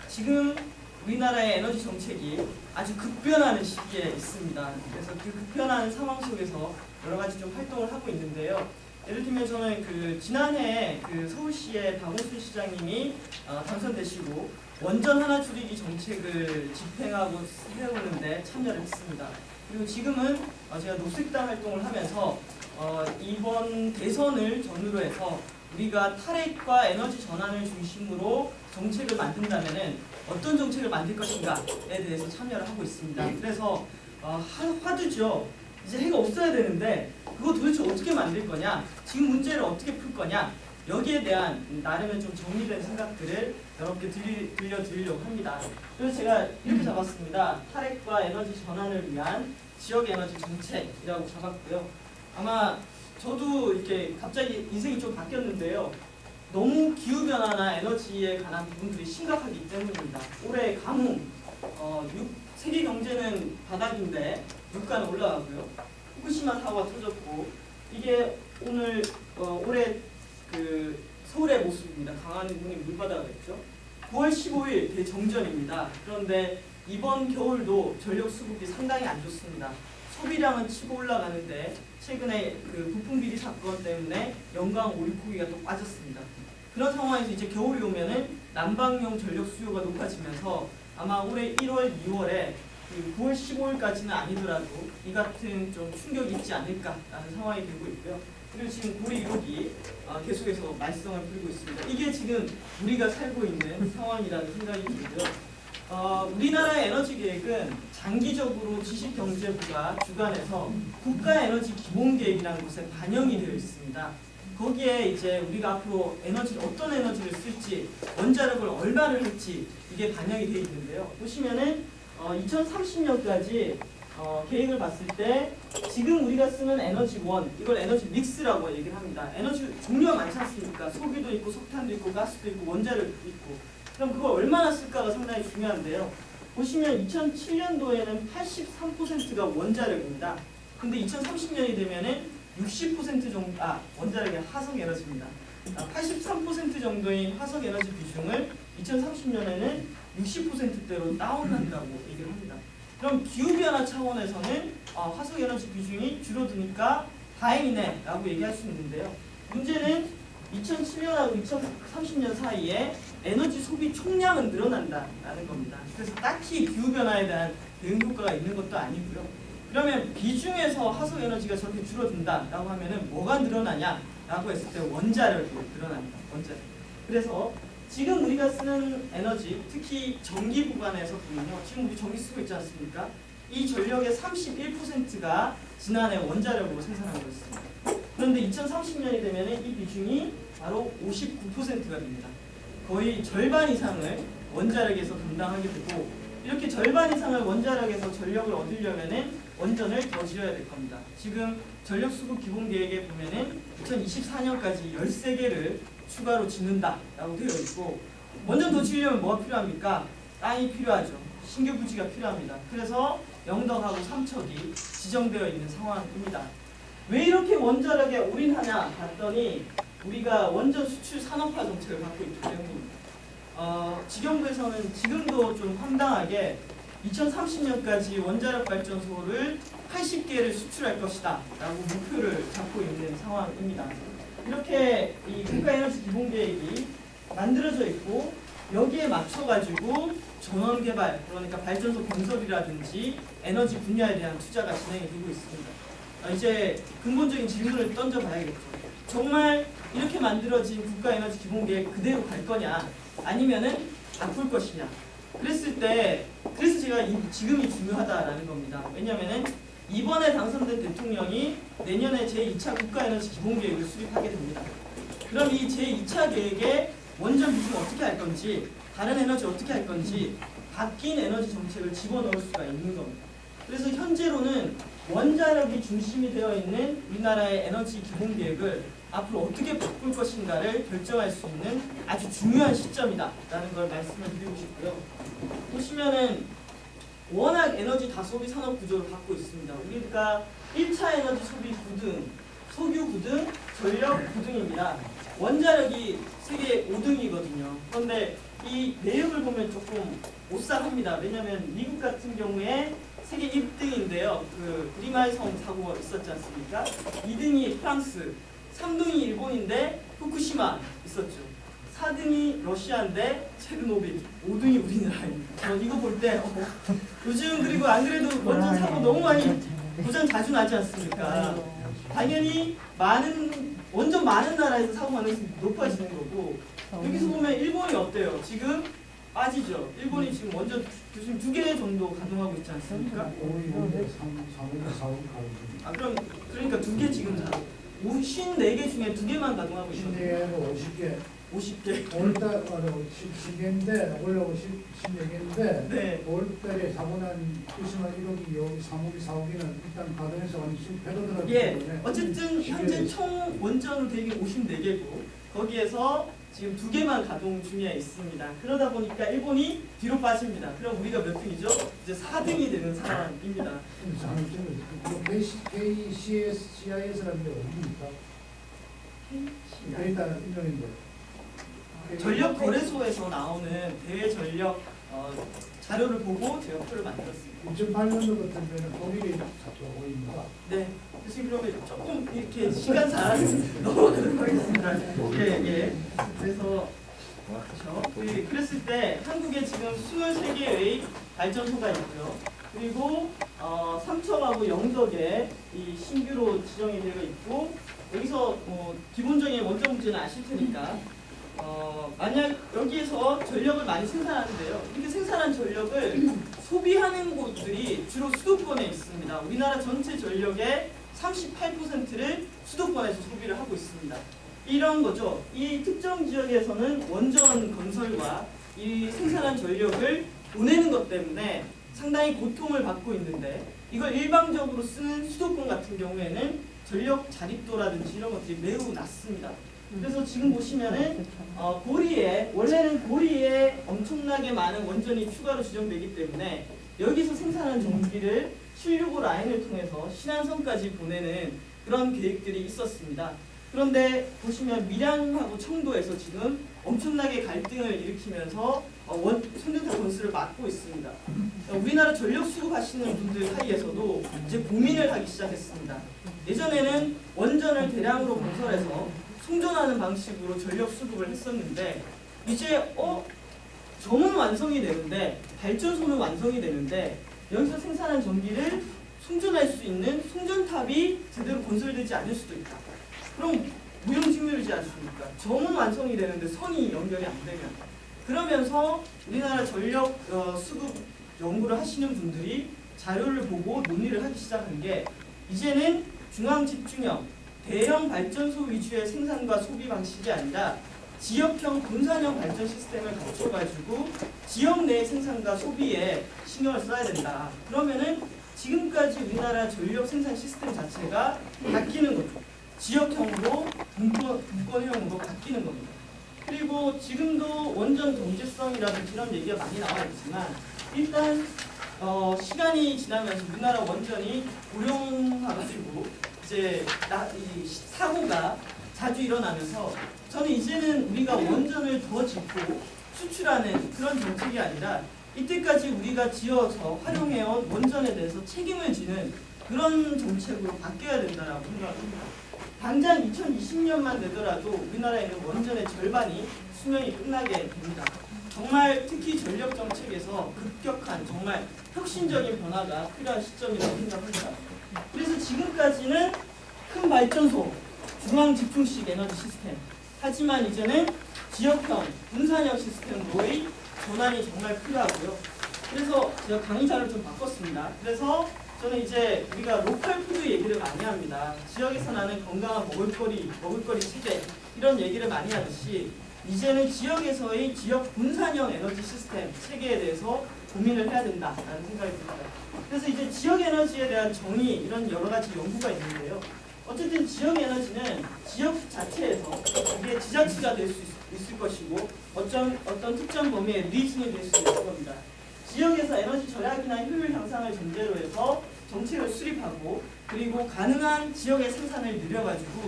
지금 우리나라의 에너지 정책이 아주 급변하는 시기에 있습니다. 그래서 그 급변하는 상황 속에서 여러 가지 좀 활동을 하고 있는데요. 예를 들면 저는 지난해 서울시의 박원순 시장님이 당선되시고 원전 하나 줄이기 정책을 집행하고 세우는데 참여를 했습니다. 그리고 지금은 제가 녹색당 활동을 하면서 이번 대선을 전후로 해서 우리가 탈핵과 에너지 전환을 중심으로 정책을 만든다면은 어떤 정책을 만들 것인가에 대해서 참여를 하고 있습니다. 그래서 화두죠. 이제 해가 없어야 되는데 그거 도대체 어떻게 만들 거냐, 지금 문제를 어떻게 풀 거냐, 여기에 대한 나름의 좀 정리된 생각들을 여러분께 들려드리려고 합니다. 그래서 제가 이렇게 잡았습니다. 탈핵과 에너지 전환을 위한 지역 에너지 정책이라고 잡았고요. 아마 저도 이렇게 갑자기 인생이 좀 바뀌었는데요. 너무 기후변화나 에너지에 관한 부분들이 심각하기 때문입니다. 올해 가뭄, 세계 경제는 바닥인데 물가는 올라가고요. 후쿠시마 사고가 터졌고, 이게 올해 서울의 모습입니다. 강화문이 물바다가 됐죠. 9월 15일 대정전입니다. 그런데 이번 겨울도 전력 수급이 상당히 안 좋습니다. 소비량은 치고 올라가는데 최근에 부품 비리 사건 때문에 영광 오리고기가 또 빠졌습니다. 그런 상황에서 이제 겨울이 오면은 난방용 전력 수요가 높아지면서 아마 올해 1월, 2월에 9월 15일까지는 아니더라도 이 같은 좀 충격이 있지 않을까라는 상황이 되고 있고요. 그리고 지금 고리 1호기 계속해서 말썽을 부리고 있습니다. 이게 지금 우리가 살고 있는 상황이라는 생각이 들고요. 우리나라의 에너지 계획은 장기적으로 지식경제부가 주관해서 국가에너지 기본계획이라는 것에 반영이 되어 있습니다. 거기에 이제 우리가 앞으로 어떤 에너지를 쓸지, 원자력을 얼마를 할지 이게 반영이 되어 있는데요. 보시면은 2030년까지 계획을 봤을 때 지금 우리가 쓰는 에너지원, 이걸 에너지 믹스라고 얘기를 합니다. 에너지 종류가 많지 않습니까? 석유도 있고 석탄도 있고 가스도 있고 원자력도 있고. 그럼 그걸 얼마나 쓸까가 상당히 중요한데요. 보시면 2007년도에는 83%가 원자력입니다. 근데 2030년이 되면은 60% 정도, 원자력이 화석 에너지입니다. 83% 정도인 화석 에너지 비중을 2030년에는 60%대로 다운한다고 얘기를 합니다. 그럼 기후변화 차원에서는 화석 에너지 비중이 줄어드니까 다행이네 라고 얘기할 수 있는데요. 문제는 2007년하고 2030년 사이에 에너지 소비 총량은 늘어난다라는 겁니다. 그래서 딱히 기후변화에 대한 대응 효과가 있는 것도 아니고요. 그러면 비중에서 화석 에너지가 저렇게 줄어든다라고 하면은 뭐가 늘어나냐라고 했을 때 원자력이 늘어납니다. 원자력. 그래서 지금 우리가 쓰는 에너지, 특히 전기 구간에서 보면요, 지금 우리 전기 쓰고 있지 않습니까? 이 전력의 31%가 지난해 원자력으로 생산한 거였습니다. 그런데 2030년이 되면은 이 비중이 바로 59%가 됩니다. 거의 절반 이상을 원자력에서 감당하게 되고, 이렇게 절반 이상을 원자력에서 전력을 얻으려면은 원전을 더 지어야 될 겁니다. 지금 전력 수급 기본 계획에 보면은 2024년까지 13개를 추가로 짓는다라고 되어 있고, 원전 더 지으려면 뭐가 필요합니까? 땅이 필요하죠. 신규 부지가 필요합니다. 그래서 영덕하고 삼척이 지정되어 있는 상황입니다. 왜 이렇게 원자력에 올인하냐 봤더니 우리가 원전 수출 산업화 정책을 갖고 있기 때문입니다. 지경부에서는 지금도 좀 황당하게 2030년까지 원자력 발전소를 80개를 수출할 것이다 라고 목표를 잡고 있는 상황입니다. 이렇게 이 국가에너지 기본계획이 만들어져 있고, 여기에 맞춰가지고 전원개발, 그러니까 발전소 건설이라든지 에너지 분야에 대한 투자가 진행이 되고 있습니다. 이제 근본적인 질문을 던져봐야겠죠. 정말 이렇게 만들어진 국가에너지 기본계획 그대로 갈 거냐, 아니면은 바꿀 것이냐. 그래서 제가 지금이 중요하다라는 겁니다. 왜냐면은 이번에 당선된 대통령이 내년에 제2차 국가에너지 기본계획을 수립하게 됩니다. 그럼 이 제2차 계획에 원전 비중 어떻게 할 건지, 다른 에너지 어떻게 할 건지 바뀐 에너지 정책을 집어넣을 수가 있는 겁니다. 그래서 현재로는 원자력이 중심이 되어 있는 우리나라의 에너지 기본계획을 앞으로 어떻게 바꿀 것인가를 결정할 수 있는 아주 중요한 시점이다라는 걸 말씀을 드리고 싶고요. 보시면은 워낙 에너지 다소비 산업 구조를 갖고 있습니다. 우리가 1차 에너지 소비 9등, 석유 9등, 전력 9등입니다. 원자력이 세계 5등이거든요. 그런데 이 내역을 보면 조금 오싹합니다. 왜냐하면 미국 같은 경우에 세계 1등인데요. 그 브리마이성 사고가 있었지 않습니까? 2등이 프랑스, 3등이 일본인데 후쿠시마 있었죠. 4등이 러시아인데 체르노빌, 5등이 우리나라입니다. 저 이거 볼 때 요즘 그리고 안 그래도 원전 사고 너무 많이 고장 자주 나지 않습니까? 당연히 원전 많은 나라에서 사고 가능성이 높아지는 거고, 여기서 보면 일본이 어때요? 지금 빠지죠. 일본이 지금 원전 지금 2개 정도 가동하고 있지 않습니까? 아 그러니까 2개 지금 54개 중에 2개만 가동하고 있거든요. 50개. 오늘달 10개인데 원래 14개인데 네. 5월달에 사고 난 후쿠시마 1호기, 2호기, 3호기, 4호기는 일단 가동해서 실패로 들어갔기 예. 때문에 어쨌든 현재 총 원전으로 되게 54개고 거기에서 지금 2개만 가동 중에 있습니다. 그러다 보니까 일본이 뒤로 빠집니다. 그럼 우리가 몇 등이죠? 이제 4등이 되는 상황입니다. KCS라는 게 어디입니까? 데이터 인정인데 전력 거래소에서 나오는 대외 전력 자료를 보고 제가 표를 만들었습니다. 2008년도 같으면 독일이 잡혀오고 있는가? 네. 대신 그러면 조금 이렇게 시간상 넘어가도록 하겠습니다. 예. 그래서 그렇죠. 그랬을 때 한국에 지금 23개의 발전소가 있고요. 그리고 삼척하고 영덕에 이 신규로 지정이 되어 있고, 여기서 기본적인 원전 문제는 아실 테니까 만약 여기에서 전력을 많이 생산하는데요. 이렇게 생산한 전력을 소비하는 곳들이 주로 수도권에 있습니다. 우리나라 전체 전력의 38%를 수도권에서 소비를 하고 있습니다. 이런 거죠. 이 특정 지역에서는 원전 건설과 이 생산한 전력을 보내는 것 때문에 상당히 고통을 받고 있는데, 이걸 일방적으로 쓰는 수도권 같은 경우에는 전력 자립도라든지 이런 것들이 매우 낮습니다. 그래서 지금 보시면은 원래는 고리에 엄청나게 많은 원전이 추가로 지정되기 때문에 여기서 생산한 전기를 신류구 라인을 통해서 신안성까지 보내는 그런 계획들이 있었습니다. 그런데 보시면 밀양하고 청도에서 지금 엄청나게 갈등을 일으키면서 손전탑 건설을 막고 있습니다. 우리나라 전력 수급하시는 분들 사이에서도 이제 고민을 하기 시작했습니다. 예전에는 원전을 대량으로 건설해서 송전하는 방식으로 전력 수급을 했었는데, 이제 점은 완성이 되는데 발전소는 완성이 되는데 여기서 생산한 전기를 송전할 수 있는 송전탑이 제대로 건설되지 않을 수도 있다. 그럼 무용지물이지 않습니까? 점은 완성이 되는데 선이 연결이 안 되면, 그러면서 우리나라 전력 수급 연구를 하시는 분들이 자료를 보고 논의를 하기 시작한 게, 이제는 중앙 집중형 대형 발전소 위주의 생산과 소비 방식이 아니라 지역형 분산형 발전 시스템을 갖춰가지고 지역 내 생산과 소비에 신경을 써야 된다. 그러면은 지금까지 우리나라 전력 생산 시스템 자체가 바뀌는 거죠. 지역형으로 분권형으로 바뀌는 겁니다. 그리고 지금도 원전 경제성이라든지 이런 얘기가 많이 나와 있지만, 일단 시간이 지나면서 우리나라 원전이 고령화가지고 이제 이 사고가 자주 일어나면서, 저는 이제는 우리가 원전을 더 짓고 수출하는 그런 정책이 아니라 이때까지 우리가 지어서 활용해온 원전에 대해서 책임을 지는 그런 정책으로 바뀌어야 된다고 생각합니다. 당장 2020년만 되더라도 우리나라에 있는 원전의 절반이 수명이 끝나게 됩니다. 정말 특히 전력 정책에서 급격한 정말 혁신적인 변화가 필요한 시점이라고 생각합니다. 그래서 지금까지는 큰 발전소, 중앙 집중식 에너지 시스템, 하지만 이제는 지역형, 분산형 시스템으로의 전환이 정말 필요하고요. 그래서 제가 강의자를 좀 바꿨습니다. 그래서 저는 이제 우리가 로컬 푸드 얘기를 많이 합니다. 지역에서 나는 건강한 먹을거리 체계, 이런 얘기를 많이 하듯이 이제는 지역에서의 지역 분산형 에너지 시스템 체계에 대해서 고민을 해야 된다라는 생각이 듭니다. 그래서 이제 지역 에너지에 대한 정의, 이런 여러 가지 연구가 있는데요. 어쨌든 지역 에너지는 지역 자체에서 이게 지자체가 될 수 있을 것이고 어떤 특정 범위의 리즘이 될 수 있을 겁니다. 지역에서 에너지 절약이나 효율 향상을 전제로 해서 정책을 수립하고, 그리고 가능한 지역의 생산을 늘려가지고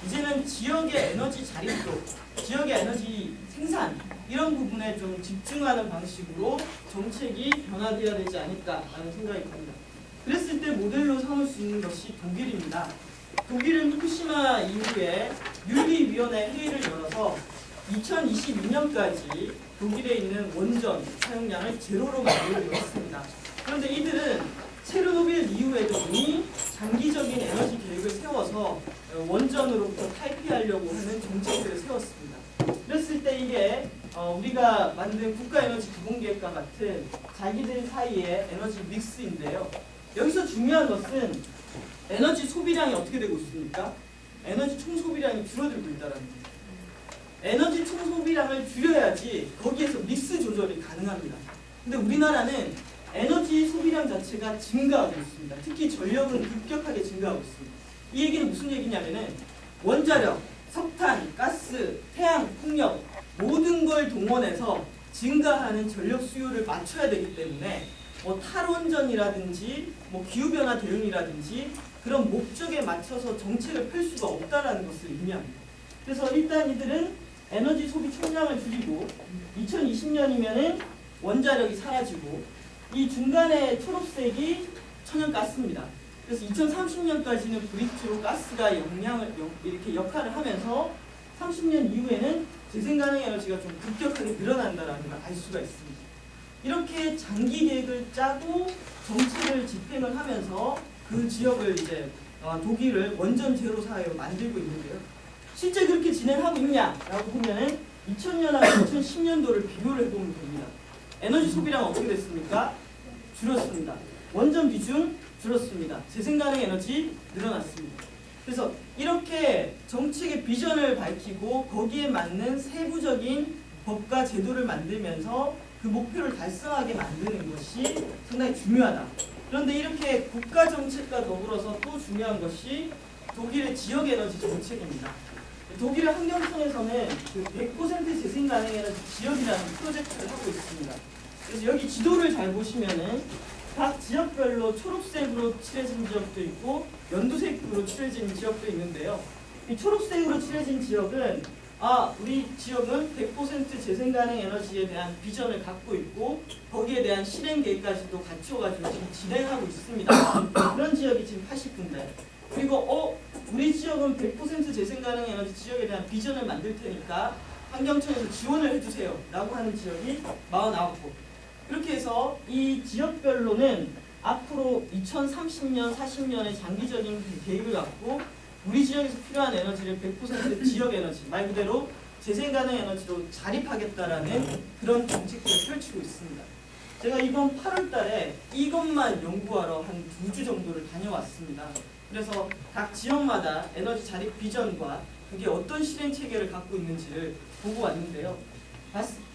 이제는 지역의 에너지 자립도, 지역의 에너지 생산 이런 부분에 좀 집중하는 방식으로 정책이 변화되어야 되지 않을까라는 생각이 듭니다. 그랬을 때 모델로 삼을 수 있는 것이 독일입니다. 독일은 후쿠시마 이후에 윤리위원회 회의를 열어서 2022년까지 독일에 있는 원전 사용량을 제로로 만들기로 했습니다. 그런데 이들은 체르노빌 이후에도 이미 장기적인 에너지 계획을 세워서 원전으로부터 탈피하려고 하는 정책들을 세웠습니다. 그랬을 때 이게 우리가 만든 국가에너지기본계획과 같은 자기들 사이의 에너지 믹스인데요. 여기서 중요한 것은 에너지 소비량이 어떻게 되고 있습니까? 에너지 총 소비량이 줄어들고 있다는 거예요. 에너지 총 소비량을 줄여야지 거기에서 믹스 조절이 가능합니다. 근데 우리나라는 에너지 소비량 자체가 증가하고 있습니다. 특히 전력은 급격하게 증가하고 있습니다. 이 얘기는 무슨 얘기냐면은 원자력, 석탄, 가스, 태양, 풍력 모든 걸 동원해서 증가하는 전력 수요를 맞춰야 되기 때문에 탈원전이라든지 기후변화 대응이라든지 그런 목적에 맞춰서 정책을 펼 수가 없다는 것을 의미합니다. 그래서 일단 이들은 에너지 소비 총량을 줄이고 2020년이면은 원자력이 사라지고 이 중간에 초록색이 천연가스입니다. 그래서 2030년까지는 브릿지로 가스가 이렇게 역할을 하면서 30년 이후에는 재생가능 에너지가 좀 급격하게 늘어난다는 걸 알 수가 있습니다. 이렇게 장기 계획을 짜고 정책을 집행을 하면서 그 지역을 이제 독일을 원전 제로 사회로 만들고 있는데요. 실제 그렇게 진행하고 있냐라고 보면은 2000년하고 2010년도를 비교를 해보면 됩니다. 에너지 소비량 어떻게 됐습니까? 줄었습니다. 원전 비중 줄었습니다. 재생가능 에너지 늘어났습니다. 그래서 이렇게 정책의 비전을 밝히고 거기에 맞는 세부적인 법과 제도를 만들면서 그 목표를 달성하게 만드는 것이 상당히 중요하다. 그런데 이렇게 국가 정책과 더불어서 또 중요한 것이 독일의 지역 에너지 정책입니다. 독일의 환경청에서는 그 100% 재생가능 에너지 지역이라는 프로젝트를 하고 있습니다. 그래서 여기 지도를 잘 보시면은 각 지역별로 초록색으로 칠해진 지역도 있고 연두색으로 칠해진 지역도 있는데요. 이 초록색으로 칠해진 지역은 우리 지역은 100% 재생가능 에너지에 대한 비전을 갖고 있고 거기에 대한 실행 계획까지도 갖춰가지고 지금 진행하고 있습니다. 그런 지역이 지금 80군데. 그리고 우리 지역은 100% 재생가능 에너지 지역에 대한 비전을 만들 테니까 환경청에서 지원을 해주세요 라고 하는 지역이 49곳. 그렇게 해서 이 지역별로는 앞으로 2030년, 40년의 장기적인 계획을 갖고 우리 지역에서 필요한 에너지를 100% 지역 에너지, 말 그대로 재생가능 에너지로 자립하겠다라는 그런 정책들을 펼치고 있습니다. 제가 이번 8월 달에 이것만 연구하러 한 2주 정도를 다녀왔습니다. 그래서 각 지역마다 에너지 자립 비전과 그게 어떤 실행 체계를 갖고 있는지를 보고 왔는데요.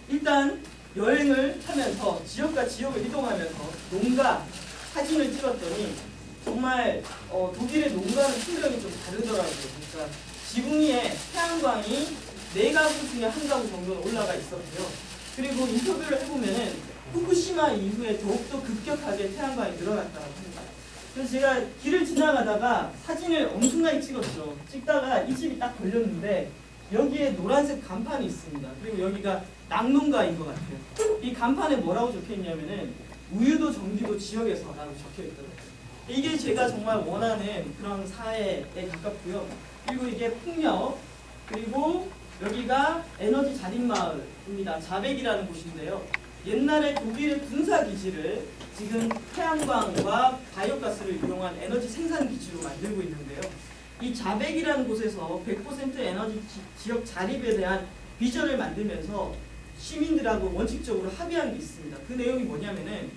일단 여행을 하면서 지역과 지역을 이동하면서 농가 사진을 찍었더니 정말 독일의 농가는 풍경이 좀 다르더라고요. 그러니까 지붕 위에 태양광이 4가구 중에 1가구 정도는 올라가 있었고요. 그리고 인터뷰를 해보면은 후쿠시마 이후에 더욱더 급격하게 태양광이 늘어났다고 합니다. 그래서 제가 길을 지나가다가 사진을 엄청나게 찍었죠. 찍다가 이 집이 딱 걸렸는데 여기에 노란색 간판이 있습니다. 그리고 여기가 낙농가인 것 같아요. 이 간판에 뭐라고 적혀있냐면은 우유도 정비도 지역에서라고 적혀있더라고요. 이게 제가 정말 원하는 그런 사회에 가깝고요. 그리고 이게 풍력, 그리고 여기가 에너지 자립마을입니다. 자백이라는 곳인데요. 옛날에 독일의 군사기지를 지금 태양광과 바이오가스를 이용한 에너지 생산 기지로 만들고 있는데요. 이 자백이라는 곳에서 100% 에너지 지역 자립에 대한 비전을 만들면서 시민들하고 원칙적으로 합의한 게 있습니다. 그 내용이 뭐냐면은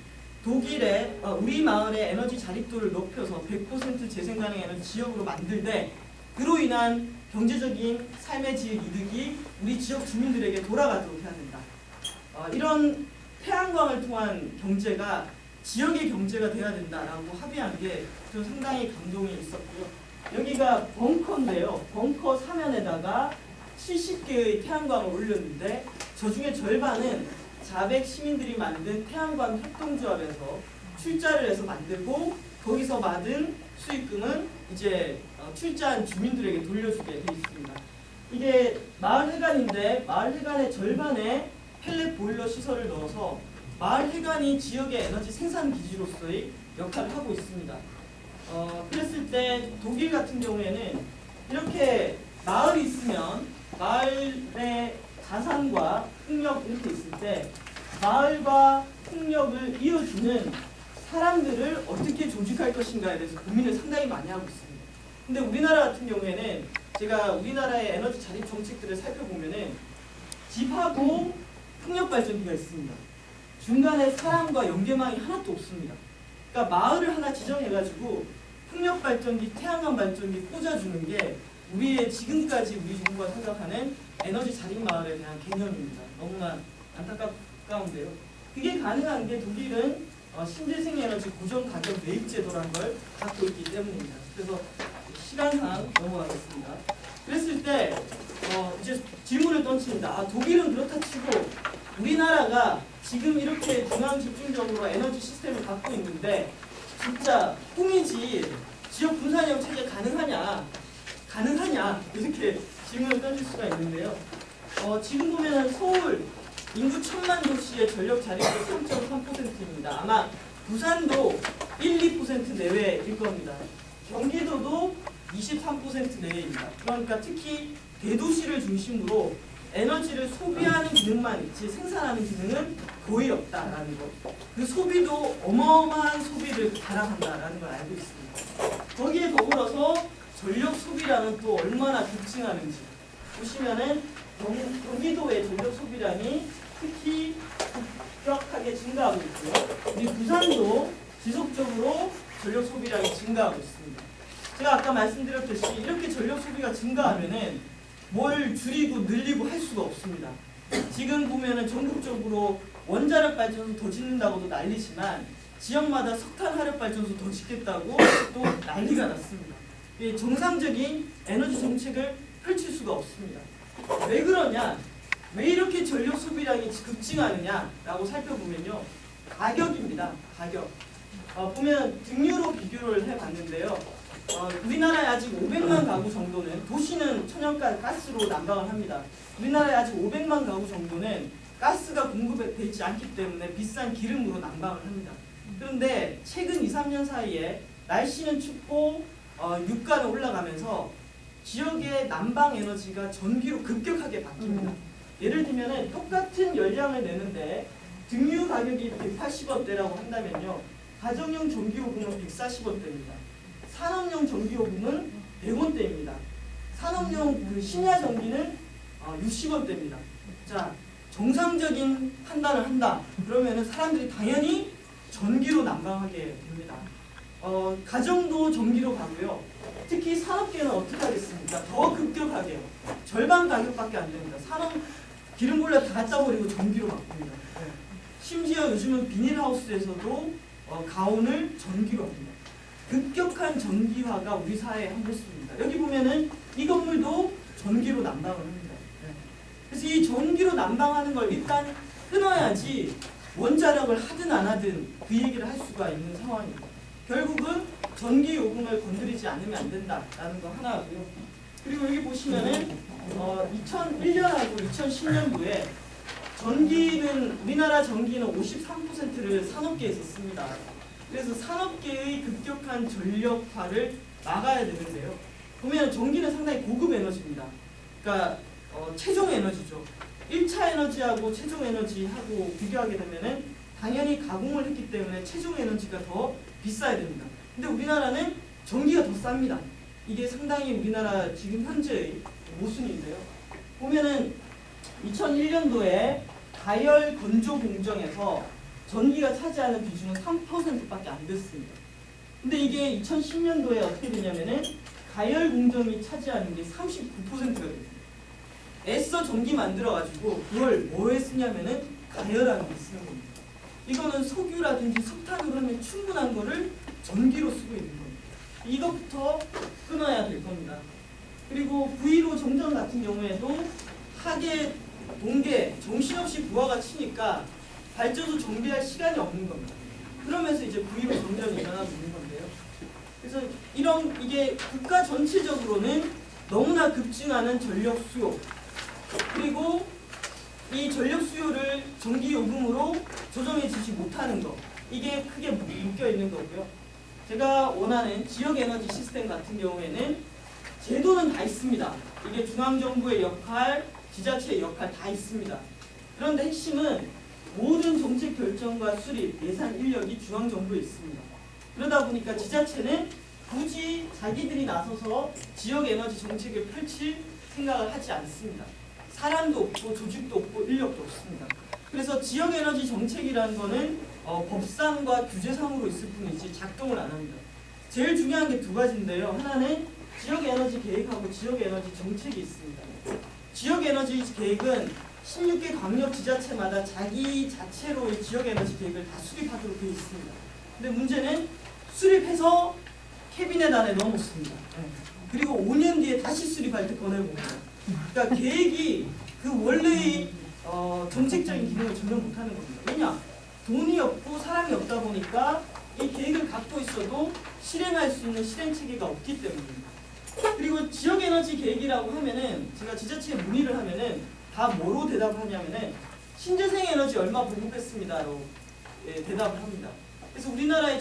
독일의 우리 마을의 에너지 자립도를 높여서 100% 재생가능 에너지 지역으로 만들되 그로 인한 경제적인 삶의 질 이득이 우리 지역 주민들에게 돌아가도록 해야 된다. 이런 태양광을 통한 경제가 지역의 경제가 돼야 된다라고 합의한 게 저 상당히 감동이 있었고요. 여기가 벙커인데요. 벙커 사면에다가 70개의 태양광을 올렸는데 저 중에 절반은 자백 시민들이 만든 태양광 협동조합에서 출자를 해서 만들고 거기서 받은 수익금은 이제 출자한 주민들에게 돌려주게 돼 있습니다. 이게 마을 해관인데 마을 해관의 절반에 펠렛 보일러 시설을 넣어서 마을 해관이 지역의 에너지 생산 기지로서의 역할을 하고 있습니다. 그랬을 때 독일 같은 경우에는 이렇게 마을이 있으면 마을의 자산과 풍력 이렇게 있을 때 마을과 풍력을 이어주는 사람들을 어떻게 조직할 것인가에 대해서 고민을 상당히 많이 하고 있습니다. 근데 우리나라 같은 경우에는 제가 우리나라의 에너지 자립 정책들을 살펴보면은 집하고 풍력 발전기가 있습니다. 중간에 사람과 연계망이 하나도 없습니다. 그러니까 마을을 하나 지정해가지고 풍력 발전기, 태양광 발전기 꽂아주는 게 우리의 지금까지 우리 정부가 생각하는 에너지 자립 마을에 대한 개념입니다. 너무나 안타까운데요. 그게 가능한 게 독일은 신재생 에너지 고정 가격 매입 제도라는 걸 갖고 있기 때문입니다. 그래서 시간상 넘어가겠습니다. 그랬을 때 이제 질문을 던집니다. 독일은 그렇다 치고 우리나라가 지금 이렇게 중앙 집중적으로 에너지 시스템을 갖고 있는데 진짜 꿈이지 지역 분산형 체제 가능하냐 이렇게 질문을 던질 수가 있는데요. 지금 보면은 서울 인구 1000만 도시의 전력 자립도 3.3%입니다. 아마 부산도 1~2% 내외일 겁니다. 경기도도 23% 내외입니다. 그러니까 특히 대도시를 중심으로 에너지를 소비하는 기능만 있지 생산하는 기능은 거의 없다라는 것. 그 소비도 어마어마한 소비를 자랑한다라는 걸 알고 있습니다. 거기에 더불어서 전력 소비량은 또 얼마나 급증하는지 보시면은 경기도의 전력 소비량이 특히 급격하게 증가하고 있고요. 우리 부산도 지속적으로 전력 소비량이 증가하고 있습니다. 제가 아까 말씀드렸듯이 이렇게 전력 소비가 증가하면은 뭘 줄이고 늘리고 할 수가 없습니다. 지금 보면은 전국적으로 원자력 발전소 더 짓는다고도 난리지만 지역마다 석탄 화력 발전소 더 짓겠다고 또 난리가 났습니다. 정상적인 에너지 정책을 펼칠 수가 없습니다. 왜 그러냐? 왜 이렇게 전력 소비량이 급증하느냐라고 살펴보면요. 가격입니다. 가격. 보면 등유로 비교를 해봤는데요. 우리나라에 아직 500만 가구 정도는 도시는 천연가스로 난방을 합니다. 우리나라에 아직 500만 가구 정도는 가스가 공급되지 않기 때문에 비싼 기름으로 난방을 합니다. 그런데 최근 2~3년 사이에 날씨는 춥고 유가는 올라가면서 지역의 난방 에너지가 전기로 급격하게 바뀝니다. 예를 들면 똑같은 열량을 내는데 등유 가격이 180원대라고 한다면요. 가정용 전기요금은 140원대입니다. 산업용 전기요금은 100원대입니다. 산업용 심야 전기는 60원대입니다. 자, 정상적인 판단을 한다. 그러면 사람들이 당연히 전기로 난방하게 됩니다. 가정도 전기로 가고요. 특히 산업계는 어떻게 하겠습니까? 더 급격하게요. 절반 가격밖에 안 됩니다. 산업 기름볼레 다 갖다 버리고 전기로 바꿉니다. 심지어 요즘은 비닐하우스에서도 가온을 전기로 합니다. 급격한 전기화가 우리 사회에 한 모습입니다. 여기 보면은 이 건물도 전기로 난방을 합니다. 그래서 이 전기로 난방하는 걸 일단 끊어야지 원자력을 하든 안 하든 그 얘기를 할 수가 있는 상황입니다. 결국은 전기 요금을 건드리지 않으면 안 된다라는 거 하나고요. 그리고 여기 보시면은 2001년하고 2010년도에 전기는 우리나라 전기는 53%를 산업계에서 씁니다. 그래서 산업계의 급격한 전력화를 막아야 되는데요. 보면 전기는 상당히 고급 에너지입니다. 그러니까 최종 에너지죠. 1차 에너지하고 최종 에너지하고 비교하게 되면은 당연히 가공을 했기 때문에 최종 에너지가 더 비싸야 됩니다. 근데 우리나라는 전기가 더 쌉니다. 이게 상당히 우리나라 지금 현재의 모순인데요. 보면은 2001년도에 가열 건조 공정에서 전기가 차지하는 비중은 3%밖에 안 됐습니다. 근데 이게 2010년도에 어떻게 되냐면은 가열 공정이 차지하는 게 39%가 됩니다. 애써 전기 만들어가지고 그걸 뭐에 쓰냐면은 가열하는 데 쓰는 겁니다. 이거는 석유라든지 석탄으로 하면 충분한 거를 전기로 쓰고 있는 겁니다. 이것부터 끊어야 될 겁니다. 그리고 V1호 정전 같은 경우에도 하계, 동계 정신없이 부하가 치니까 발전소 정비할 시간이 없는 겁니다. 그러면서 이제 부의로 정전이 일어나고 있는 건데요. 그래서 이게 국가 전체적으로는 너무나 급증하는 전력 수요, 그리고 이 전력 수요를 전기 요금으로 조정해주지 못하는 것, 이게 크게 묶여 있는 거고요. 제가 원하는 지역 에너지 시스템 같은 경우에는 제도는 다 있습니다. 이게 중앙정부의 역할, 지자체의 역할 다 있습니다. 그런데 핵심은 모든 정책 결정과 수립, 예산 인력이 중앙정부에 있습니다. 그러다 보니까 지자체는 굳이 자기들이 나서서 지역 에너지 정책을 펼칠 생각을 하지 않습니다. 사람도 없고 조직도 없고 인력도 없습니다. 그래서 지역 에너지 정책이라는 거는 법상과 규제상으로 있을 뿐이지 작동을 안 합니다. 제일 중요한 게 두 가지인데요. 하나는 지역 에너지 계획하고 지역 에너지 정책이 있습니다. 지역 에너지 계획은 16개 광역 지자체마다 자기 자체로의 지역 에너지 계획을 다 수립하도록 되어 있습니다. 근데 문제는 수립해서 캐비넷 안에 넣어놓습니다. 그리고 5년 뒤에 다시 수립할 때 꺼내봅니다. 그러니까 계획이 그 원래의 정책적인 기능을 전혀 못하는 겁니다. 왜냐? 돈이 없고 사람이 없다 보니까 이 계획을 갖고 있어도 실행할 수 있는 실행 체계가 없기 때문입니다. 그리고 지역 에너지 계획이라고 하면은 제가 지자체에 문의를 하면은 다 뭐로 대답하냐면은 신재생 에너지 얼마 보급했습니다로 대답을 합니다. 그래서 우리나라의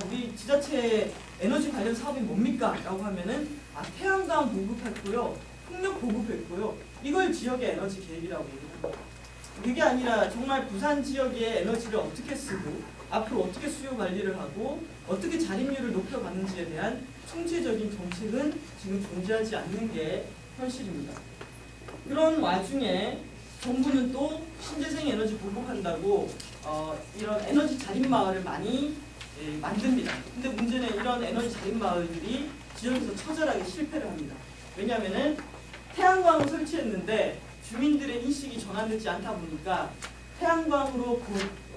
우리 지자체 에너지 관련 사업이 뭡니까? 라고 하면은 태양광 보급했고요, 풍력 보급했고요, 이걸 지역의 에너지 계획이라고 얘기합니다. 그게 아니라 정말 부산 지역의 에너지를 어떻게 쓰고 앞으로 어떻게 수요 관리를 하고 어떻게 자립률을 높여가는지에 대한 총체적인 정책은 지금 존재하지 않는 게 현실입니다. 그런 와중에 정부는 또 신재생 에너지 보급한다고 이런 에너지 자립 마을을 많이 만듭니다. 근데 문제는 이런 에너지 자립 마을들이 지역에서 처절하게 실패를 합니다. 왜냐하면은 태양광을 설치했는데 주민들의 인식이 전환되지 않다 보니까 태양광으로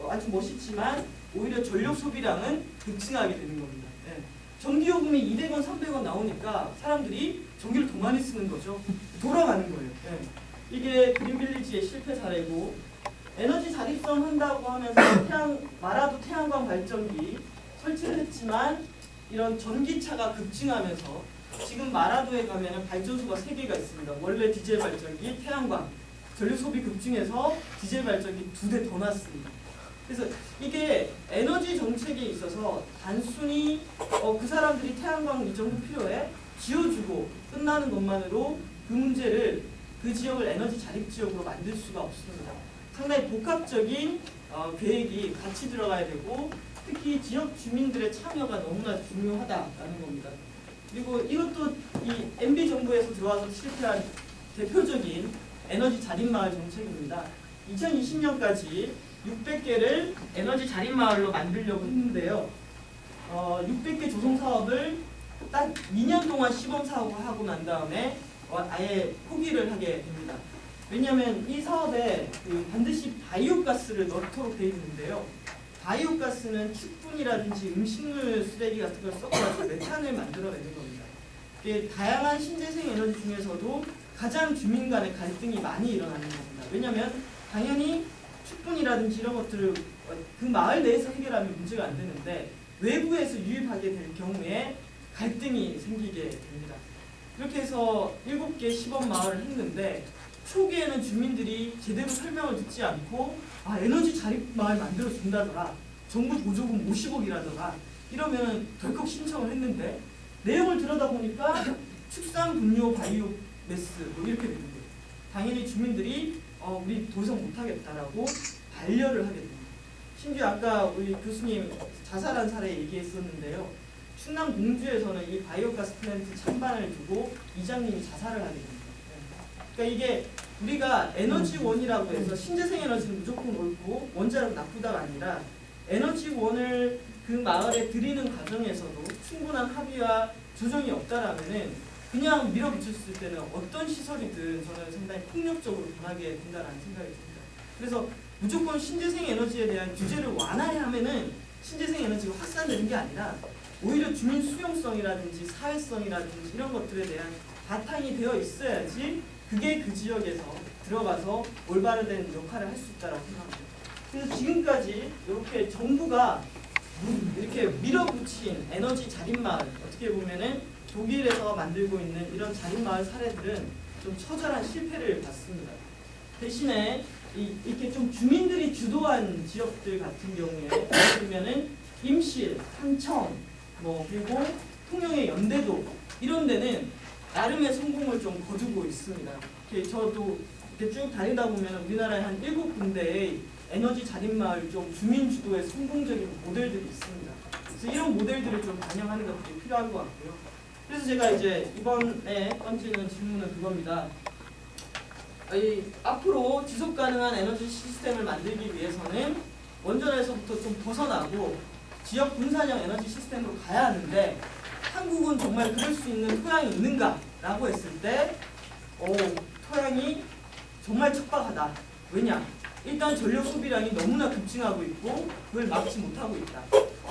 아주 멋있지만 오히려 전력 소비량은 급증하게 되는 겁니다. 전기요금이 200원, 300원 나오니까 사람들이 전기를 더 많이 쓰는 거죠. 돌아가는 거예요. 이게 그린빌리지의 실패 사례고, 에너지 자립성 한다고 하면서 마라도 태양광 발전기 설치를 했지만 이런 전기차가 급증하면서 지금 마라도에 가면은 발전소가 3개가 있습니다. 원래 디젤 발전기, 태양광, 전력 소비 급증해서 디젤 발전기 2대 더 놨습니다. 그래서 이게 에너지 정책에 있어서 단순히 그 사람들이 태양광 이 정도 필요해 지어주고 끝나는 것만으로 그 문제를 그 지역을 에너지 자립 지역으로 만들 수가 없습니다. 상당히 복합적인 계획이 같이 들어가야 되고 특히 지역 주민들의 참여가 너무나 중요하다라는 겁니다. 그리고 이것도 이 MB 정부에서 들어와서 실패한 대표적인 에너지 자립마을 정책입니다. 2020년까지 600개를 에너지 자립마을로 만들려고 했는데요. 600개 조성 사업을 딱 2년 동안 시범 사업을 하고 난 다음에 아예 포기를 하게 됩니다. 왜냐하면 이 사업에 반드시 바이오가스를 넣도록 되어 있는데요. 바이오가스는 축분이라든지 음식물 쓰레기 같은 걸 섞어서 메탄을 만들어내는 겁니다. 이게 다양한 신재생 에너지 중에서도 가장 주민 간의 갈등이 많이 일어나는 겁니다. 왜냐하면 당연히 축분이라든지 이런 것들을 그 마을 내에서 해결하면 문제가 안 되는데 외부에서 유입하게 될 경우에 갈등이 생기게 됩니다. 이렇게 해서 7개 시범 마을을 했는데 초기에는 주민들이 제대로 설명을 듣지 않고 에너지 자립 마을 만들어 준다더라, 정부 보조금 50억이라더라 이러면 덜컥 신청을 했는데 내용을 들여다보니까 축산 분뇨 바이오 매스 이렇게 되는 거예요. 당연히 주민들이 우리 더 이상 못하겠다라고 반려를 하게 됩니다. 심지어 아까 우리 교수님 자살한 사례 얘기했었는데요. 충남 공주에서는 이 바이오가스 플랜트 찬반을 두고 이장님이 자살을 하게 됩니다. 그러니까 이게 우리가 에너지원이라고 해서 신재생 에너지는 무조건 옳고 원자력 나쁘다가 아니라 에너지원을 그 마을에 들이는 과정에서도 충분한 합의와 조정이 없다라면은 그냥 밀어붙였을 때는 어떤 시설이든 저는 상당히 폭력적으로 변하게 된다는 생각이 듭니다. 그래서 무조건 신재생 에너지에 대한 규제를 완화해 하면은 신재생 에너지가 확산되는 게 아니라 오히려 주민 수용성이라든지 사회성이라든지 이런 것들에 대한 바탕이 되어 있어야지 그게 그 지역에서 들어가서 올바른 역할을 할 수 있다고 생각합니다. 그래서 지금까지 이렇게 정부가 이렇게 밀어붙인 에너지 자립마을, 어떻게 보면은 독일에서 만들고 있는 이런 자립마을 사례들은 좀 처절한 실패를 봤습니다. 대신에 이렇게 좀 주민들이 주도한 지역들 같은 경우에 예를 들면은 임실, 한청, 그리고 통영의 연대도 이런 데는 나름의 성공을 좀 거두고 있습니다. 이렇게 저도 이렇게 쭉 다니다 보면 우리나라에 한 7군데의 에너지 자립마을 좀 주민 주도의 성공적인 모델들이 있습니다. 그래서 이런 모델들을 좀 반영하는 것들이 필요한 것 같고요. 그래서 제가 이제 이번에 던지는 질문은 그겁니다. 앞으로 지속 가능한 에너지 시스템을 만들기 위해서는 원전에서부터 좀 벗어나고 지역 분산형 에너지 시스템으로 가야 하는데 한국은 정말 그럴 수 있는 토양이 있는가라고 했을 때 토양이 정말 척박하다. 왜냐? 일단 전력 소비량이 너무나 급증하고 있고 그걸 막지 못하고 있다.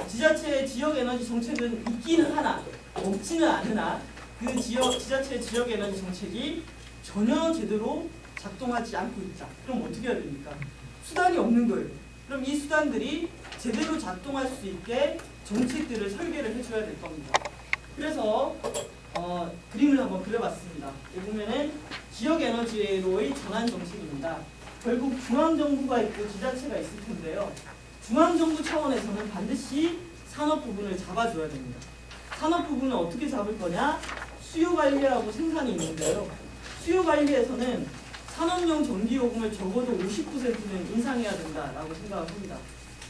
지자체의 지역 에너지 정책은 있기는 하나 없지는 않으나 그 지자체의 지역 에너지 정책이 전혀 제대로 작동하지 않고 있다. 그럼 어떻게 해야 됩니까? 수단이 없는 거예요. 그럼 이 수단들이 제대로 작동할 수 있게 정책들을 설계를 해줘야 될 겁니다. 그래서 그림을 한번 그려봤습니다. 여기 보면은 지역 에너지로의 전환 정책입니다. 결국 중앙정부가 있고 지자체가 있을 텐데요. 중앙정부 차원에서는 반드시 산업 부분을 잡아줘야 됩니다. 산업 부분을 어떻게 잡을 거냐? 수요관리하고 생산이 있는데요. 수요관리에서는 산업용 전기요금을 적어도 50%는 인상해야 된다라고 생각을 합니다.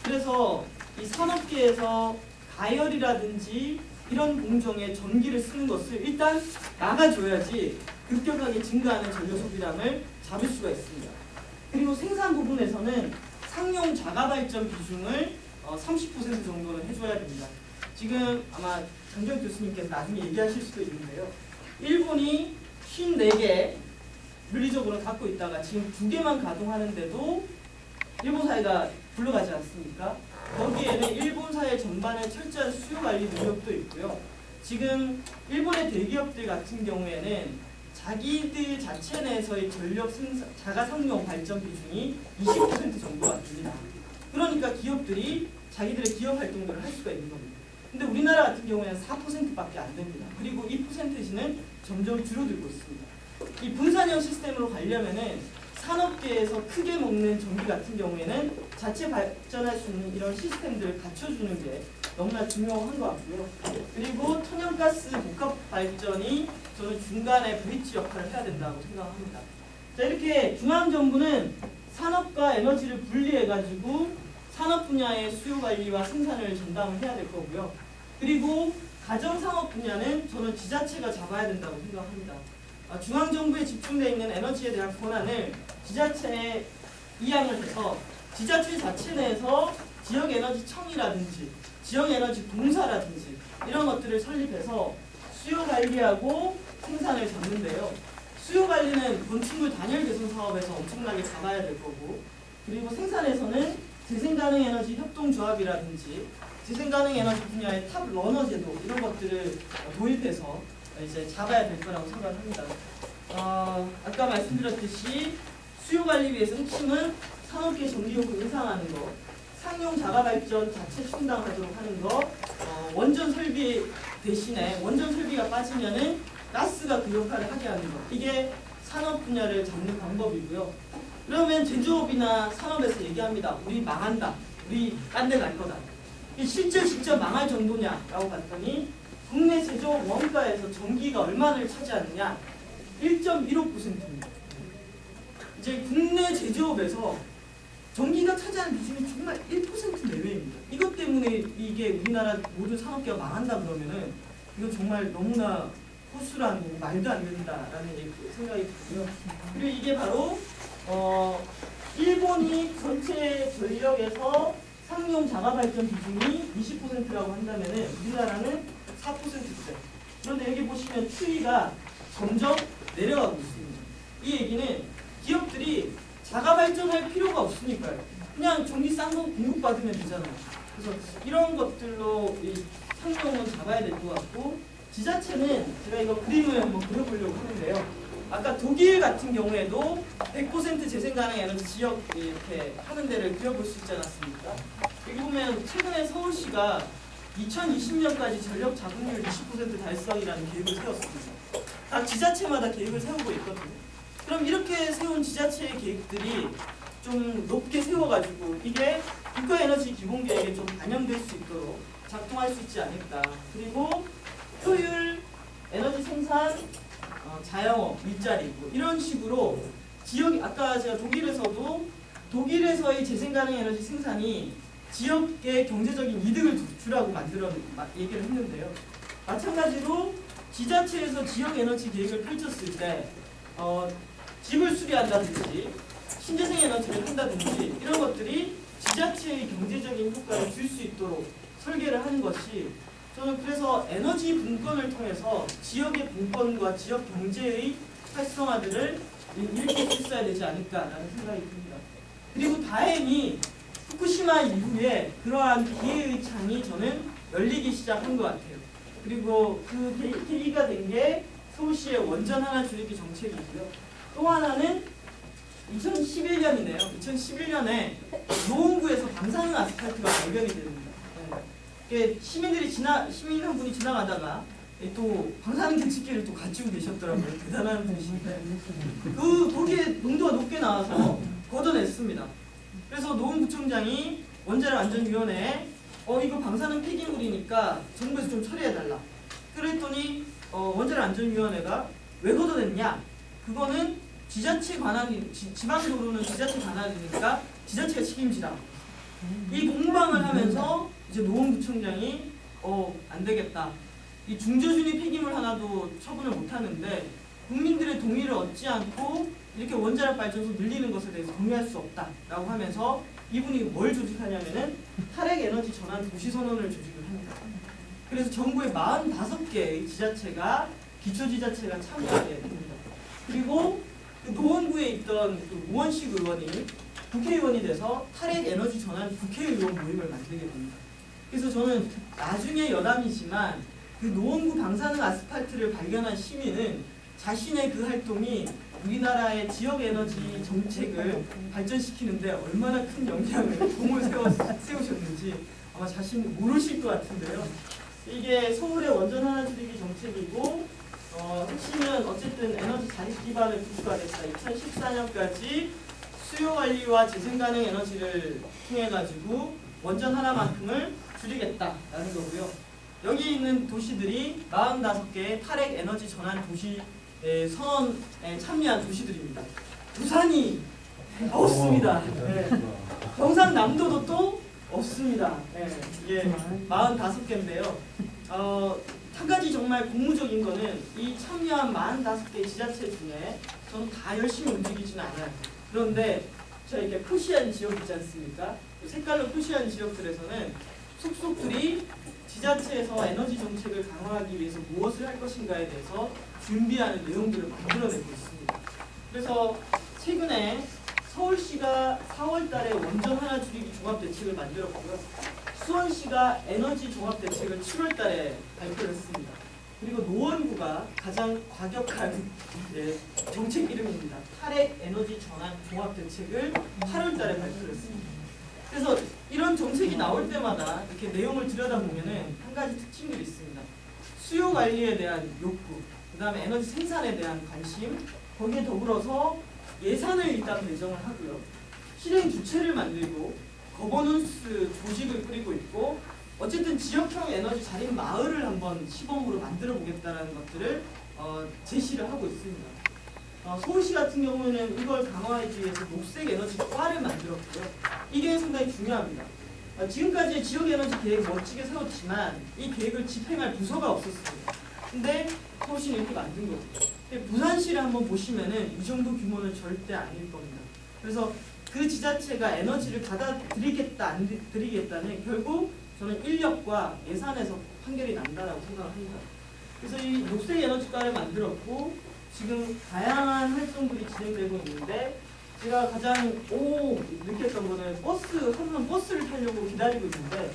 그래서 이 산업계에서 가열이라든지 이런 공정에 전기를 쓰는 것을 일단 막아줘야지 급격하게 증가하는 전력 소비량을 잡을 수가 있습니다. 그리고 생산 부분에서는 상용 자가발전 비중을 30% 정도는 해줘야 됩니다. 지금 아마 장정 교수님께서 나중에 얘기하실 수도 있는데요. 일본이 54개 물리적으로 갖고 있다가 지금 2개만 가동하는데도 일본 사회가 굴러가지 않습니까? 거기에는 일본 사회 전반의 철저한 수요 관리 노력도 있고요. 지금 일본의 대기업들 같은 경우에는 자기들 자체 내에서의 전력 생산, 자가상용 발전 비중이 20% 정도가 됩니다. 그러니까 기업들이 자기들의 기업 활동들을 할 수가 있는 겁니다. 근데 우리나라 같은 경우에는 4%밖에 안 됩니다. 그리고 이 퍼센테이지는 점점 줄어들고 있습니다. 이 분산형 시스템으로 가려면은 산업계에서 크게 먹는 전기 같은 경우에는 자체 발전할 수 있는 이런 시스템들을 갖춰주는 게 너무나 중요한 것 같고요. 그리고 천연가스 복합 발전이 저는 중간에 브릿지 역할을 해야 된다고 생각합니다. 자, 이렇게 중앙정부는 산업과 에너지를 분리해가지고 산업 분야의 수요 관리와 생산을 전담을 해야 될 거고요. 그리고 가정산업 분야는 저는 지자체가 잡아야 된다고 생각합니다. 중앙정부에 집중되어 있는 에너지에 대한 권한을 지자체에 이양을 해서 지자체 자체 내에서 지역에너지청이라든지 지역에너지공사라든지 이런 것들을 설립해서 수요관리하고 생산을 잡는데요. 수요관리는 건축물 단열 개선 사업에서 엄청나게 잡아야 될 거고, 그리고 생산에서는 재생가능에너지 협동조합이라든지 재생가능에너지 분야의 탑 러너 제도 이런 것들을 도입해서 이제 잡아야 될 거라고 생각합니다. 아까 말씀드렸듯이 수요관리 위해서 핵심은 산업계 전기요금 인상하는 거, 상용 자가발전 자체 충당하도록 하는 거, 원전 설비 대신에 원전 설비가 빠지면은 가스가 그 역할을 하게 하는 거. 이게 산업 분야를 잡는 방법이고요. 그러면 제조업이나 산업에서 얘기합니다. 우리 망한다. 우리 딴 데 갈 거다. 실제 진짜 망할 정도냐라고 봤더니 국내 제조업 원가에서 전기가 얼마를 차지하느냐? 1.15%입니다. 이제 국내 제조업에서 전기가 차지하는 비중이 정말 1% 내외입니다. 이것 때문에 이게 우리나라 모든 산업계가 망한다 그러면은 이거 정말 너무나 허술한 거고 말도 안 된다라는 생각이 들고요. 그리고 이게 바로 일본이 전체 전력에서 상용 자가발전 비중이 20%라고 한다면은 우리나라는 4%대. 그런데 여기 보시면 추이가 점점 내려가고 있습니다. 이 얘기는 기업들이 자가발전할 필요가 없으니까요. 그냥 전기 싼 거 공급받으면 되잖아요. 그래서 이런 것들로 이 상용은 잡아야 될 것 같고, 지자체는 제가 이거 그림을 한번 그려보려고 하는데요. 아까 독일 같은 경우에도 100% 재생 가능 에너지 지역 이렇게 하는 데를 그려볼 수 있지 않았습니까? 여기 보면 최근에 서울시가 2020년까지 전력 자급률 20% 달성이라는 계획을 세웠습니다. 각 지자체마다 계획을 세우고 있거든요. 그럼 이렇게 세운 지자체의 계획들이 좀 높게 세워가지고 이게 국가에너지 기본계획에 좀 반영될 수 있도록 작동할 수 있지 않을까. 그리고 효율, 에너지 생산, 자영업, 일자리 뭐 이런 식으로 지역 아까 제가 독일에서의 재생 가능 에너지 생산이 지역의 경제적인 이득을 주라고 얘기를 했는데요. 마찬가지로 지자체에서 지역 에너지 계획을 펼쳤을 때 집을 수리한다든지 신재생 에너지를 한다든지 이런 것들이 지자체의 경제적인 효과를 줄 수 있도록 설계를 하는 것이 저는 그래서 에너지 분권을 통해서 지역의 분권과 지역 경제의 활성화들을 일으킬 수 있어야 되지 않을까라는 생각이 듭니다. 그리고 다행히 후쿠시마 이후에 그러한 기회의 창이 저는 열리기 시작한 것 같아요. 그리고 그 계기가 된 게 서울시의 원전 하나 줄이기 정책이고요. 또 하나는 2011년이네요. 2011년에 노원구에서 방사능 아스팔트가 발견이 됩니다. 네. 시민 한 분이 지나가다가 또 방사능検测기를 또 가지고 계셨더라고요. 대단한 분이신데 거기에 농도가 높게 나와서 걷어냈습니다. 그래서 노원구청장이 원자력안전위원회에 이거 방사능 폐기물이니까 정부에서 좀 처리해달라. 그랬더니 원자력안전위원회가 왜 걷어냈냐? 그거는 지자체 관할이 지방도로는 지자체 관할이니까 지자체가 책임지라. 이 공방을 하면서 이제 노원구청장이 안 되겠다. 이 중저준위 폐기물 하나도 처분을 못 하는데 국민들의 동의를 얻지 않고 이렇게 원자력 발전소 늘리는 것에 대해서 동의할 수 없다라고 하면서 이분이 뭘 조직하냐면은 탈핵 에너지 전환 도시 선언을 조직을 합니다. 그래서 전국의 45개의 지자체가 기초지자체가 참여하게 됩니다. 그리고 그 노원구에 있던 그 우원식 의원이 국회의원이 돼서 탈핵 에너지 전환 국회의원 모임을 만들게 됩니다. 그래서 저는 나중에 여담이지만 그 노원구 방사능 아스팔트를 발견한 시민은 자신의 그 활동이 우리나라의 지역 에너지 정책을 발전시키는데 얼마나 큰 영향을 공을 세우셨는지 아마 자신 모르실 것 같은데요. 이게 서울의 원전 하나 줄이기 정책이고 핵심은 어쨌든 에너지 자립 기반을 구축하겠다. 2014년까지 수요 관리와 재생 가능 에너지를 통해 가지고 원전 하나만큼을 줄이겠다라는 거고요. 여기 있는 도시들이 45개의 탈핵 에너지 전환 도시 선언에 참여한 도시들입니다. 부산이 없습니다. 네. 경상남도도 또 없습니다. 네. 이게 45개인데요. 한 가지 정말 고무적인 거는 이 참여한 45개 지자체 중에 저는 다 열심히 움직이지는 않아요. 그런데 제가 이렇게 표시한 지역 있지 않습니까? 색깔로 표시한 지역들에서는 속속들이 지자체에서 에너지 정책을 강화하기 위해서 무엇을 할 것인가에 대해서 준비하는 내용들을 만들어내고 있습니다. 그래서 최근에 서울시가 4월 달에 원전 하나 줄이기 종합대책을 만들었고요. 수원시가 에너지 종합대책을 7월 달에 발표를 했습니다. 그리고 노원구가 가장 과격한 정책 이름입니다. 탈핵 에너지 전환 종합대책을 8월 달에 발표를 했습니다. 그래서 이런 정책이 나올 때마다 이렇게 내용을 들여다보면은 한 가지 특징들이 있습니다. 수요 관리에 대한 욕구, 그 다음에 에너지 생산에 대한 관심, 거기에 더불어서 예산을 일단 배정을 하고요. 실행 주체를 만들고 거버넌스 조직을 꾸리고 있고 어쨌든 지역형 에너지 자립 마을을 한번 시범으로 만들어 보겠다는 것들을 제시를 하고 있습니다. 서울시 같은 경우에는 이걸 강화하기 위해서 녹색 에너지 과를 만들었고요. 이게 상당히 중요합니다. 지금까지 지역 에너지 계획 멋지게 세웠지만 이 계획을 집행할 부서가 없었습니다. 근데 서울시는 이렇게 만든 거죠. 부산시를 한번 보시면은 이 정도 규모는 절대 아닐 겁니다. 그래서 그 지자체가 에너지를 받아들이겠다 안 드리겠다는 결국 저는 인력과 예산에서 판결이 난다라고 생각합니다. 그래서 이 녹색 에너지과를 만들었고 지금 다양한 활동들이 진행되고 있는데 제가 가장 느꼈던 거는 한번 버스를 타려고 기다리고 있는데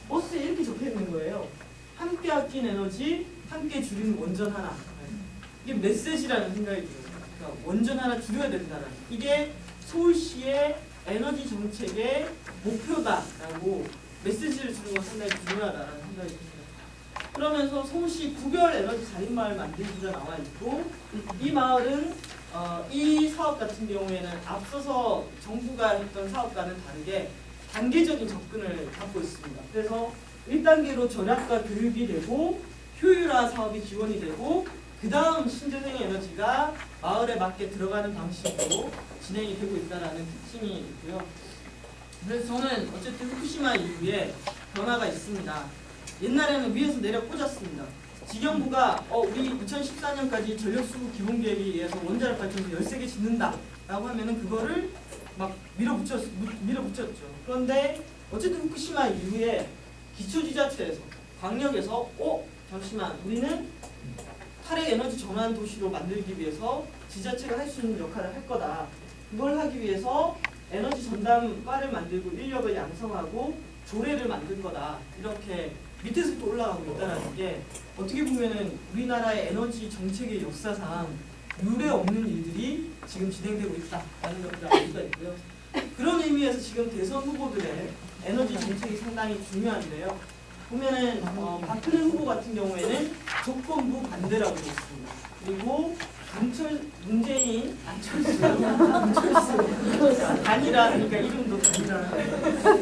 버스에 이렇게 적혀 있는 거예요. 함께 아낀 에너지, 함께 줄이는 원전 하나. 이게 메시지라는 생각이 들어요. 그러니까 원전 하나 줄여야 된다는 이게 서울시의 에너지 정책의 목표다라고 메시지를 주는 건 상당히 중요하다라는 생각이 듭니다. 그러면서 서울시 구별 에너지 자립마을 만들기가 나와 있고 이 마을은 이 사업 같은 경우에는 앞서서 정부가 했던 사업과는 다르게 단계적인 접근을 갖고 있습니다. 그래서 1단계로 절약과 교육이 되고 효율화 사업이 지원이 되고 그 다음 신재생 에너지가 마을에 맞게 들어가는 방식으로 진행이 되고 있다는 특징이 있고요. 그래서 저는 어쨌든 후쿠시마 이후에 변화가 있습니다. 옛날에는 위에서 내려 꽂았습니다. 지경부가 우리 2014년까지 전력수급 기본계획에 의해서 원자력 발전소 13개 짓는다 라고 하면은 그거를 막 밀어붙였죠. 그런데 어쨌든 후쿠시마 이후에 기초지자체에서 광역에서 잠시만 우리는 탈핵 에너지 전환 도시로 만들기 위해서 지자체가 할 수 있는 역할을 할 거다. 그걸 하기 위해서 에너지 전담과를 만들고 인력을 양성하고 조례를 만들 거다. 이렇게 밑에서부터 올라가고 있다는 게 어떻게 보면은 우리나라의 에너지 정책의 역사상 유례 없는 일들이 지금 진행되고 있다라는 것을 알 수가 있고요. 그런 의미에서 지금 대선 후보들의 에너지 정책이 상당히 중요한데요. 보면은 박근혜 후보 같은 경우에는 조건부 반대라고 되어 있습니다. 그리고 문재인 안철수 단일화 그러니까 이름도 단일화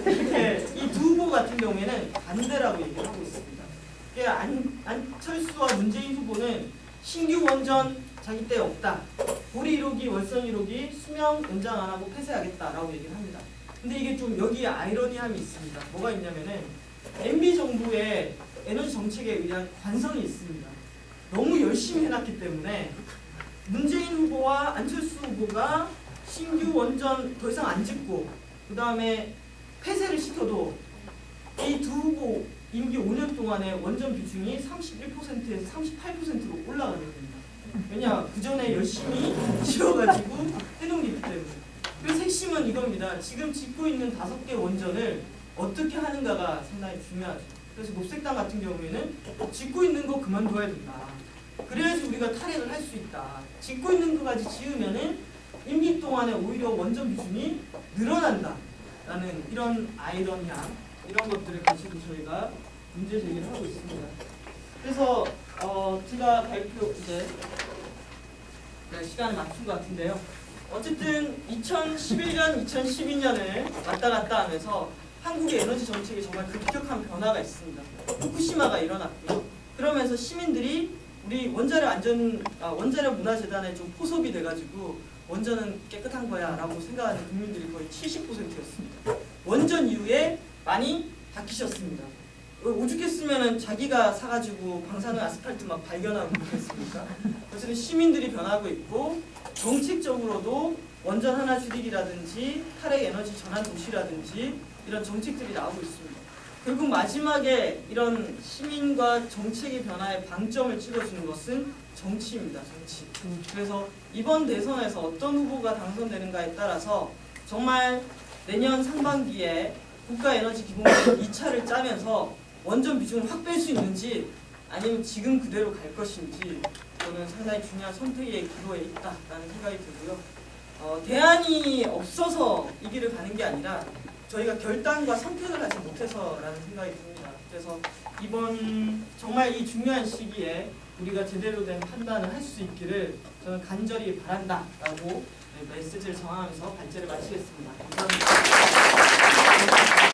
이렇게 이 두 후보 같은 경우에는 반대라고 얘기를 하고 있습니다. 안철수와 문재인 후보는 신규 원전 자기 때 없다. 고리 1호기, 월성 1호기 수명 연장 안 하고 폐쇄하겠다라고 얘기를 합니다. 근데 이게 좀 여기에 아이러니함이 있습니다. 뭐가 있냐면은 MB 정부의 에너지 정책에 의한 관성이 있습니다. 너무 열심히 해놨기 때문에 문재인 후보와 안철수 후보가 신규 원전 더 이상 안 짓고 그 다음에 폐쇄를 시켜도 이 두 후보 임기 5년 동안에 원전 비중이 31%에서 38%로 올라가는 겁니다. 왜냐? 그 전에 열심히 지어가지고 해놓기 때문에. 그래서 핵심은 이겁니다. 지금 짓고 있는 5개 원전을 어떻게 하는가가 상당히 중요하죠. 그래서 녹색당 같은 경우에는 짓고 있는 거 그만둬야 된다. 그래야지 우리가 탈핵을 할 수 있다. 짓고 있는 거까지 지으면은 임기 동안에 오히려 원전 비중이 늘어난다. 라는 이런 아이러니함, 이런 것들을 가지고 저희가 문제 제기를 하고 있습니다. 그래서 제가 발표 이제 시간을 맞춘 것 같은데요. 어쨌든 2011년, 2012년을 왔다 갔다 하면서 한국의 에너지 정책에 정말 급격한 변화가 있습니다. 후쿠시마가 일어났고요. 그러면서 시민들이 우리 원자력 문화재단에 좀 포섭이 돼가지고 원전은 깨끗한 거야 라고 생각하는 국민들이 거의 70%였습니다. 원전 이후에 많이 바뀌셨습니다. 오죽했으면 자기가 사가지고 방사능 아스팔트 막 발견하고 그랬습니까? 어쨌든 시민들이 변하고 있고 정책적으로도 원전 하나 줄이기라든지 탈핵 에너지 전환 도시라든지 이런 정책들이 나오고 있습니다. 결국 마지막에 이런 시민과 정책의 변화에 방점을 찍어주는 것은 정치입니다. 정치. 그래서 이번 대선에서 어떤 후보가 당선되는가에 따라서 정말 내년 상반기에 국가에너지기본계획 2차를 짜면서 원전 비중을 확 뺄 수 있는지 아니면 지금 그대로 갈 것인지 저는 상당히 중요한 선택의 기로에 있다라는 생각이 들고요. 대안이 없어서 이 길을 가는 게 아니라 저희가 결단과 선택을 하지 못해서라는 생각이 듭니다. 그래서 이번 정말 이 중요한 시기에 우리가 제대로 된 판단을 할 수 있기를 저는 간절히 바란다라고 메시지를 전하면서 발제를 마치겠습니다. 감사합니다.